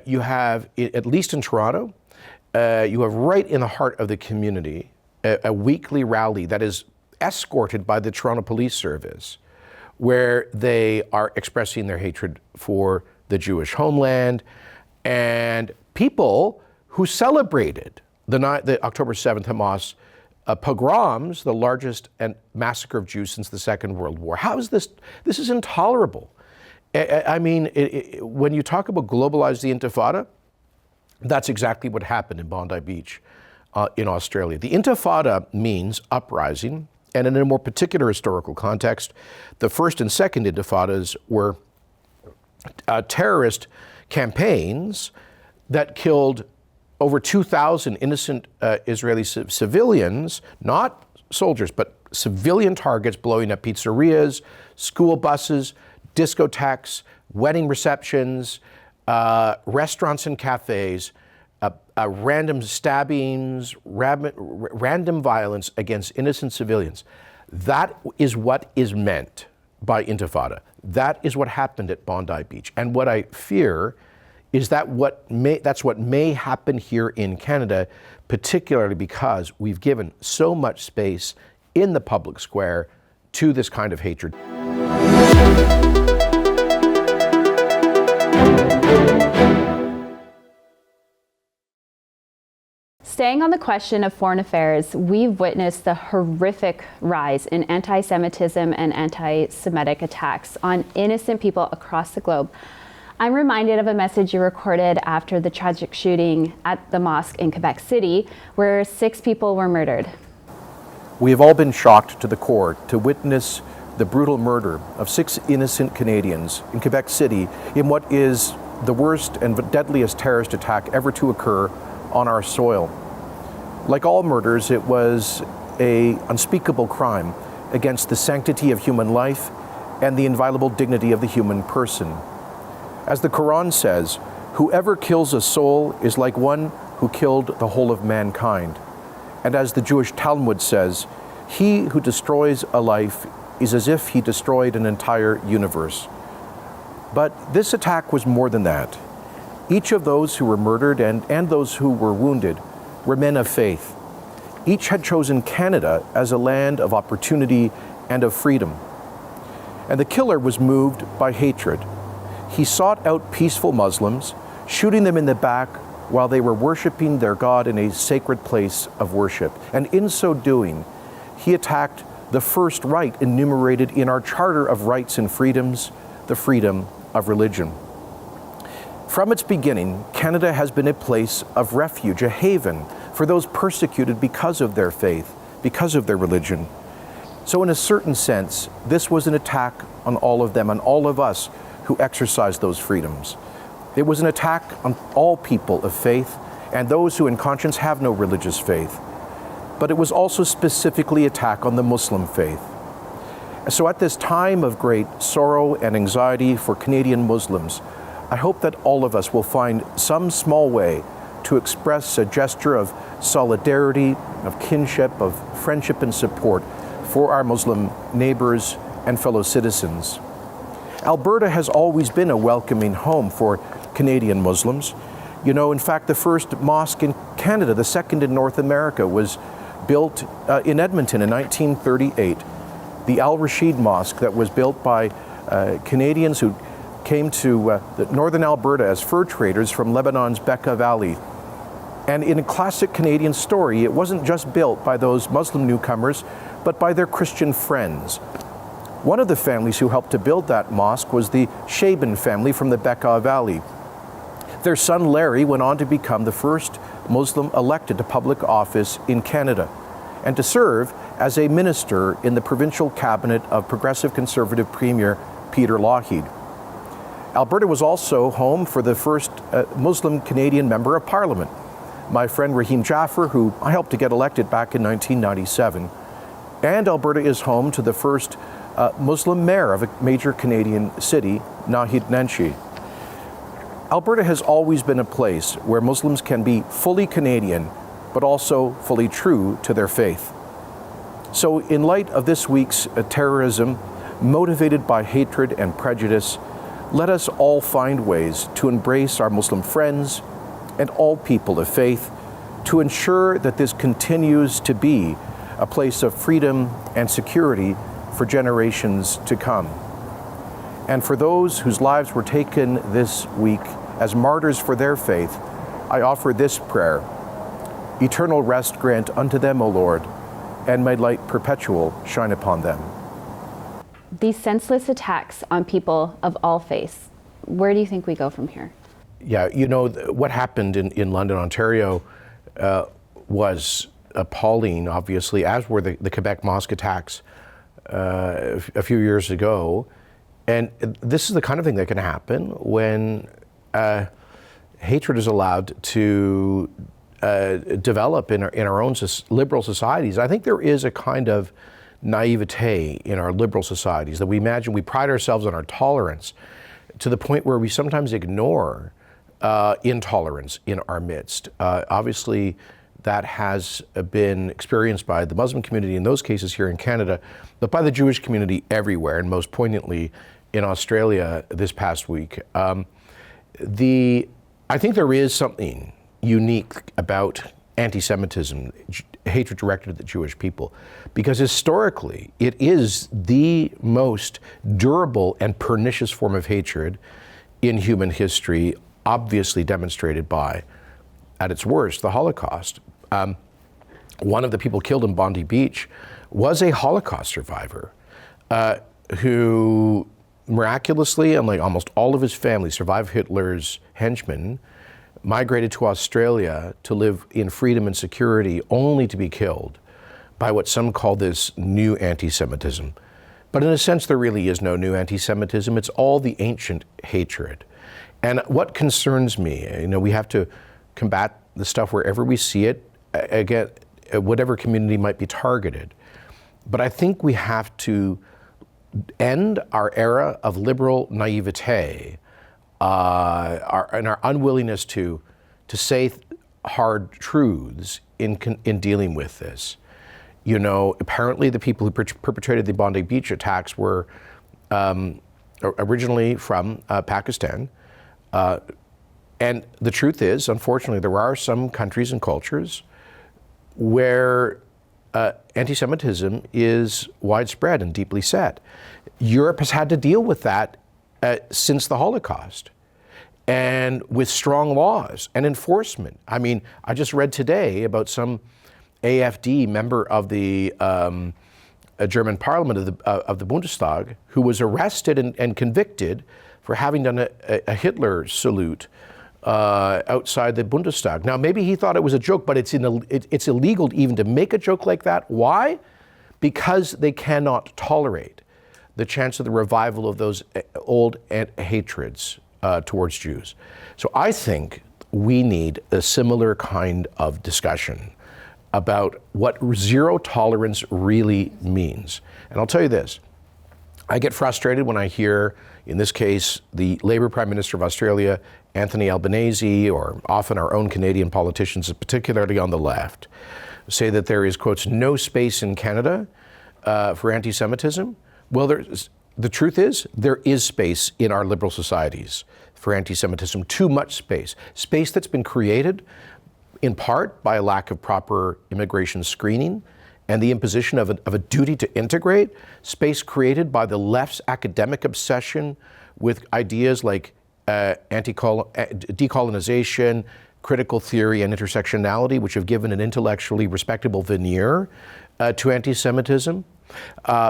you have, at least in Toronto, you have right in the heart of the community a weekly rally that is escorted by the Toronto Police Service, where they are expressing their hatred for the Jewish homeland, and people who celebrated the October 7th Hamas pogroms, the largest massacre of Jews since the Second World War. How is this? This is intolerable. I mean, when you talk about globalize the Intifada, that's exactly what happened in Bondi Beach in Australia. The Intifada means uprising, and in a more particular historical context, the first and second Intifadas were terrorist campaigns that killed over 2,000 innocent Israeli civilians, not soldiers, but civilian targets, blowing up pizzerias, school buses, discotheques, wedding receptions, restaurants and cafes, random stabbings, random violence against innocent civilians. That is what is meant by Intifada. That is what happened at Bondi Beach. And what I fear is that's what may happen here in Canada, particularly because we've given so much space in the public square to this kind of hatred. Staying on the question of foreign affairs, we've witnessed the horrific rise in anti-Semitism and anti-Semitic attacks on innocent people across the globe. I'm reminded of a message you recorded after the tragic shooting at the mosque in Quebec City, where 6 people were murdered. We have all been shocked to the core to witness the brutal murder of 6 innocent Canadians in Quebec City in what is the worst and deadliest terrorist attack ever to occur on our soil. Like all murders, it was an unspeakable crime against the sanctity of human life and the inviolable dignity of the human person. As the Quran says, whoever kills a soul is like one who killed the whole of mankind. And as the Jewish Talmud says, he who destroys a life is as if he destroyed an entire universe. But this attack was more than that. Each of those who were murdered and those who were wounded were men of faith. Each had chosen Canada as a land of opportunity and of freedom. And the killer was moved by hatred. He sought out peaceful Muslims, shooting them in the back while they were worshiping their God in a sacred place of worship. And in so doing, he attacked the first right enumerated in our Charter of Rights and Freedoms, the freedom of religion. From its beginning, Canada has been a place of refuge, a haven for those persecuted because of their faith, because of their religion. So in a certain sense, this was an attack on all of them, on all of us who exercise those freedoms. It was an attack on all people of faith and those who in conscience have no religious faith. But it was also specifically an attack on the Muslim faith. So at this time of great sorrow and anxiety for Canadian Muslims, I hope that all of us will find some small way to express a gesture of solidarity, of kinship, of friendship and support for our Muslim neighbors and fellow citizens. Alberta has always been a welcoming home for Canadian Muslims. You know, in fact, the first mosque in Canada, the second in North America, was built in Edmonton in 1938. The Al Rashid Mosque that was built by Canadians who came to northern Alberta as fur traders from Lebanon's Bekaa Valley. And in a classic Canadian story, it wasn't just built by those Muslim newcomers, but by their Christian friends. One of the families who helped to build that mosque was the Shaban family from the Bekaa Valley. Their son Larry went on to become the first Muslim elected to public office in Canada and to serve as a minister in the provincial cabinet of Progressive Conservative Premier Peter Lougheed. Alberta was also home for the first Muslim Canadian Member of Parliament, my friend Rahim Jaffer, who I helped to get elected back in 1997. And Alberta is home to the first Muslim mayor of a major Canadian city, Naheed Nenshi. Alberta has always been a place where Muslims can be fully Canadian, but also fully true to their faith. So in light of this week's terrorism, motivated by hatred and prejudice, let us all find ways to embrace our Muslim friends and all people of faith to ensure that this continues to be a place of freedom and security for generations to come. And for those whose lives were taken this week as martyrs for their faith, I offer this prayer. Eternal rest grant unto them, O Lord, and may light perpetual shine upon them. These senseless attacks on people of all faiths, where do you think we go from here? Yeah, you know, what happened in London, Ontario was appalling, obviously, as were the Quebec mosque attacks a few years ago. And this is the kind of thing that can happen when hatred is allowed to develop in our own liberal societies. I think there is a kind of naivete in our liberal societies that we imagine we pride ourselves on our tolerance to the point where we sometimes ignore intolerance in our midst. Obviously, that has been experienced by the Muslim community in those cases here in Canada, but by the Jewish community everywhere, and most poignantly in Australia this past week. I think there is something unique about anti-Semitism, hatred directed at the Jewish people, because historically it is the most durable and pernicious form of hatred in human history, obviously demonstrated by, at its worst, the Holocaust. One of the people killed in Bondi Beach was a Holocaust survivor who miraculously, unlike almost all of his family, survived Hitler's henchmen, migrated to Australia to live in freedom and security, only to be killed by what some call this new anti-Semitism. But in a sense, there really is no new anti-Semitism. It's all the ancient hatred. And what concerns me, you know, we have to combat the stuff wherever we see it, again, whatever community might be targeted. But I think we have to end our era of liberal naivete and our unwillingness to say hard truths in dealing with this. You know, apparently the people who perpetrated the Bondi Beach attacks were originally from Pakistan. And the truth is, unfortunately, there are some countries and cultures where anti-Semitism is widespread and deeply set. Europe has had to deal with that since the Holocaust, and with strong laws and enforcement. I mean, I just read today about some AfD member of the German parliament of the Bundestag who was arrested and convicted for having done a Hitler salute outside the Bundestag. Now, maybe he thought it was a joke, but it's illegal even to make a joke like that. Why? Because they cannot tolerate the chance of the revival of those old hatreds towards Jews. So I think we need a similar kind of discussion about what zero tolerance really means. And I'll tell you this, I get frustrated when I hear, in this case, the Labour Prime Minister of Australia, Anthony Albanese, or often our own Canadian politicians, particularly on the left, say that there is, quotes, no space in Canada for anti-Semitism. Well, the truth is, there is space in our liberal societies for anti-Semitism, too much space. Space that's been created in part by a lack of proper immigration screening and the imposition of a duty to integrate, space created by the left's academic obsession with ideas like decolonization, critical theory, and intersectionality, which have given an intellectually respectable veneer to anti-Semitism.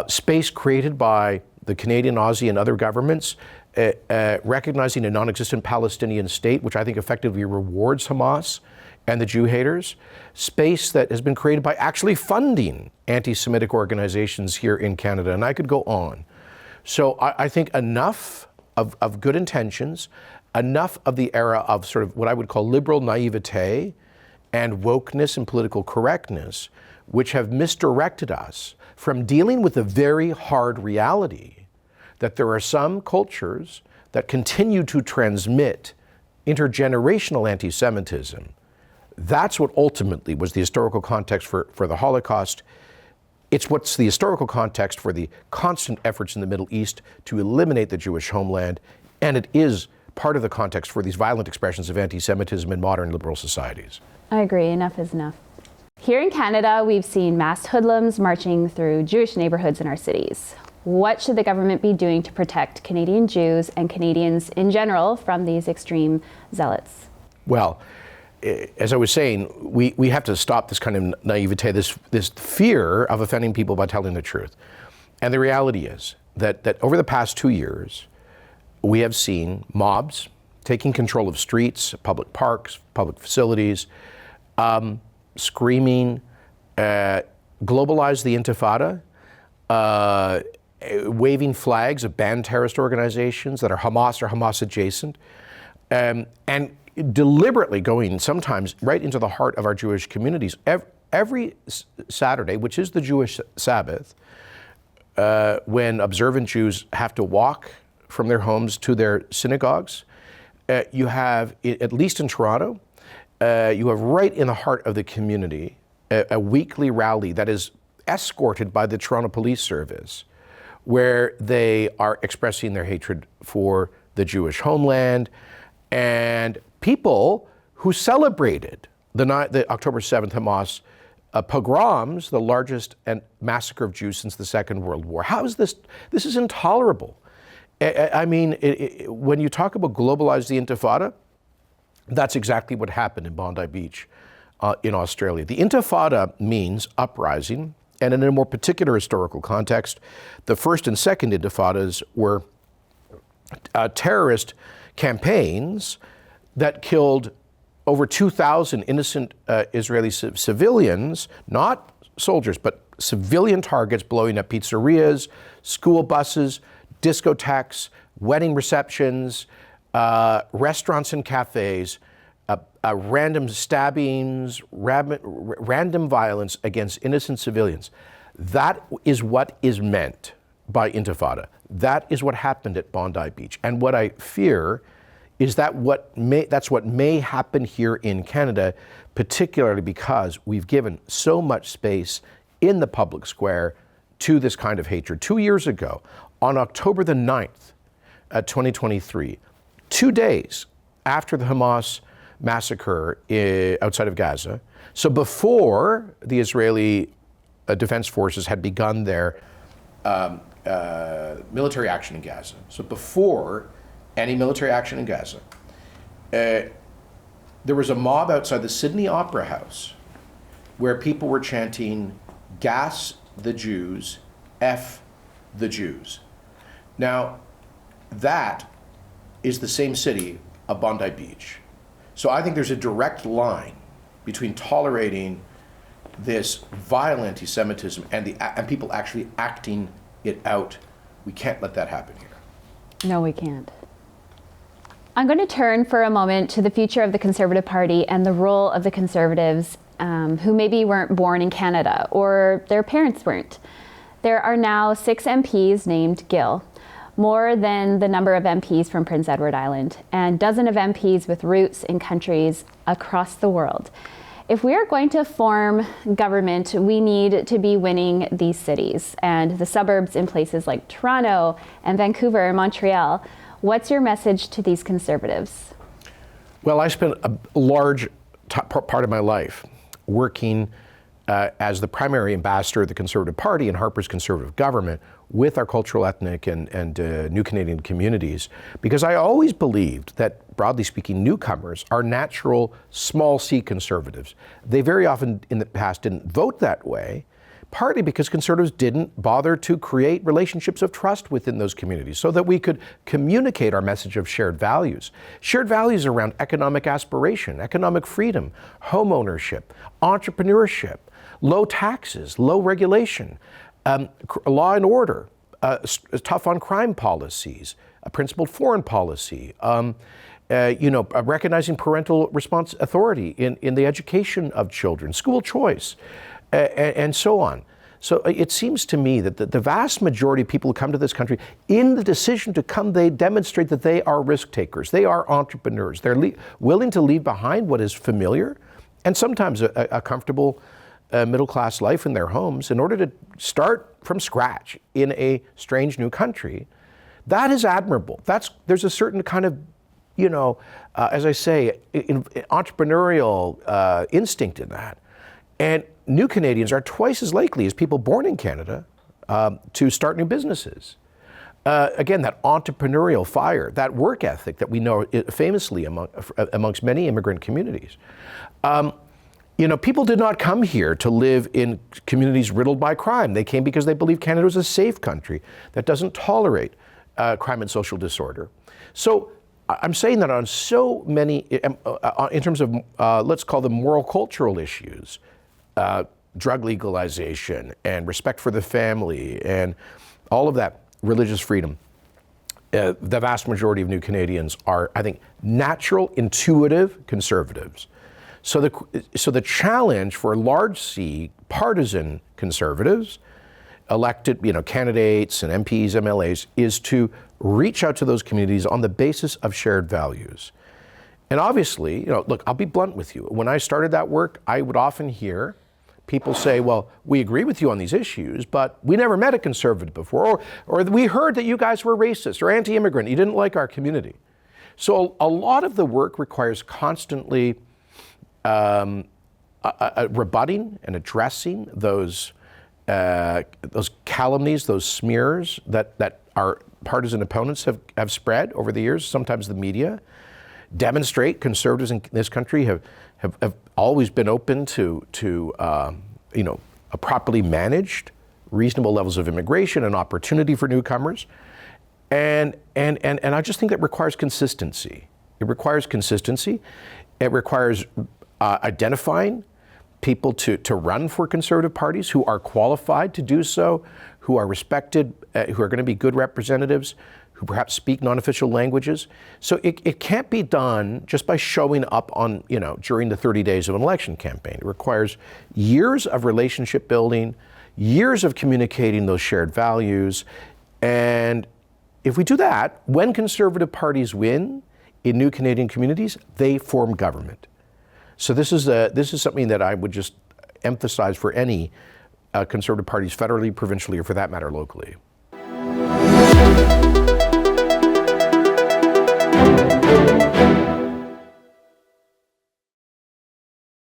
Space created by the Canadian, Aussie, and other governments recognizing a non-existent Palestinian state, which I think effectively rewards Hamas and the Jew haters. Space that has been created by actually funding anti-Semitic organizations here in Canada, and I could go on. So I think enough of good intentions, enough of the era of sort of what I would call liberal naivete and wokeness and political correctness, which have misdirected us from dealing with the very hard reality that there are some cultures that continue to transmit intergenerational anti-Semitism. That's what ultimately was the historical context for the Holocaust. It's what's the historical context for the constant efforts in the Middle East to eliminate the Jewish homeland And it is part of the context for these violent expressions of anti-Semitism in modern liberal societies. I agree, enough is enough. Here in Canada, we've seen mass hoodlums marching through Jewish neighborhoods in our cities. What should the government be doing to protect Canadian Jews and Canadians in general from these extreme zealots? Well, as I was saying, we have to stop this kind of naivete, this fear of offending people by telling the truth. And the reality is that over the past 2 years, we have seen mobs taking control of streets, public parks, public facilities, screaming, globalize the Intifada, waving flags of banned terrorist organizations that are Hamas or Hamas adjacent, and deliberately going sometimes right into the heart of our Jewish communities. Every Saturday, which is the Jewish Sabbath, when observant Jews have to walk from their homes to their synagogues, you have, at least in Toronto, you have right in the heart of the community a weekly rally that is escorted by the Toronto Police Service, where they are expressing their hatred for the Jewish homeland. And people who celebrated the October 7th Hamas pogroms, the largest massacre of Jews since the Second World War. How is this? This is intolerable. I mean, when you talk about globalize the Intifada, that's exactly what happened in Bondi Beach in Australia. The Intifada means uprising, and in a more particular historical context, the first and second Intifadas were terrorist campaigns that killed over 2,000 innocent Israeli civilians, not soldiers, but civilian targets, blowing up pizzerias, school buses, discotheques, wedding receptions, restaurants and cafes, random stabbings, random violence against innocent civilians. That is what is meant by Intifada. That is what happened at Bondi Beach. And what I fear is that's what may happen here in Canada, particularly because we've given so much space in the public square to this kind of hatred. 2 years ago, on October the 9th, 2023, 2 days after the Hamas massacre outside of Gaza, so before the Israeli Defense Forces had begun their military action in Gaza, so before any military action in Gaza, there was a mob outside the Sydney Opera House where people were chanting, "Gas the Jews, F the Jews." Now, that is the same city of Bondi Beach. So I think there's a direct line between tolerating this vile anti-Semitism and people actually acting it out. We can't let that happen here. No, we can't. I'm going to turn for a moment to the future of the Conservative Party and the role of the Conservatives who maybe weren't born in Canada or their parents weren't. There are now 6 MPs named Gill, more than the number of MPs from Prince Edward Island, and dozens of MPs with roots in countries across the world. If we are going to form government, we need to be winning these cities and the suburbs in places like Toronto and Vancouver and Montreal. What's your message to these Conservatives? Well, I spent a large part of my life working as the primary ambassador of the Conservative Party and Harper's Conservative government with our cultural, ethnic, and New Canadian communities, because I always believed that, broadly speaking, newcomers are natural small C conservatives. They very often in the past didn't vote that way, partly because conservatives didn't bother to create relationships of trust within those communities so that we could communicate our message of shared values. Shared values around economic aspiration, economic freedom, home ownership, entrepreneurship, low taxes, low regulation, law and order, tough on crime policies, a principled foreign policy, recognizing parental authority in the education of children, school choice, and so on. So it seems to me that the vast majority of people who come to this country, in the decision to come, they demonstrate that they are risk takers. They are entrepreneurs. They're willing to leave behind what is familiar and sometimes a comfortable middle-class life in their homes in order to start from scratch in a strange new country That is admirable. There's a certain kind of, as I say, entrepreneurial instinct in that. And new Canadians are twice as likely as people born in Canada to start new businesses. Again, that entrepreneurial fire, that work ethic that we know famously amongst many immigrant communities. People did not come here to live in communities riddled by crime. They came because they believed Canada was a safe country that doesn't tolerate crime and social disorder. So I'm saying that on so many, in terms of, let's call them moral cultural issues, drug legalization and respect for the family and all of that, religious freedom, the vast majority of new Canadians are, I think, natural, intuitive conservatives. So the challenge for large C partisan conservatives, elected candidates and MPs, MLAs, is to reach out to those communities on the basis of shared values. And obviously, look, I'll be blunt with you. When I started that work, I would often hear people say, well, we agree with you on these issues, but we never met a conservative before, or we heard that you guys were racist or anti-immigrant, you didn't like our community. So a lot of the work requires constantly rebutting and addressing those calumnies, those smears that our partisan opponents have spread over the years, sometimes the media. Demonstrate conservatives in this country have always been open to a properly managed, reasonable levels of immigration and opportunity for newcomers, and I just think that requires consistency. It requires consistency. It requires identifying people to run for conservative parties who are qualified to do so, who are respected, who are going to be good representatives, who perhaps speak non-official languages. So it can't be done just by showing up on, during the 30 days of an election campaign. It requires years of relationship building, years of communicating those shared values. And if we do that, when conservative parties win in new Canadian communities, they form government. So this is something that I would just emphasize for any conservative parties federally, provincially, or for that matter, locally.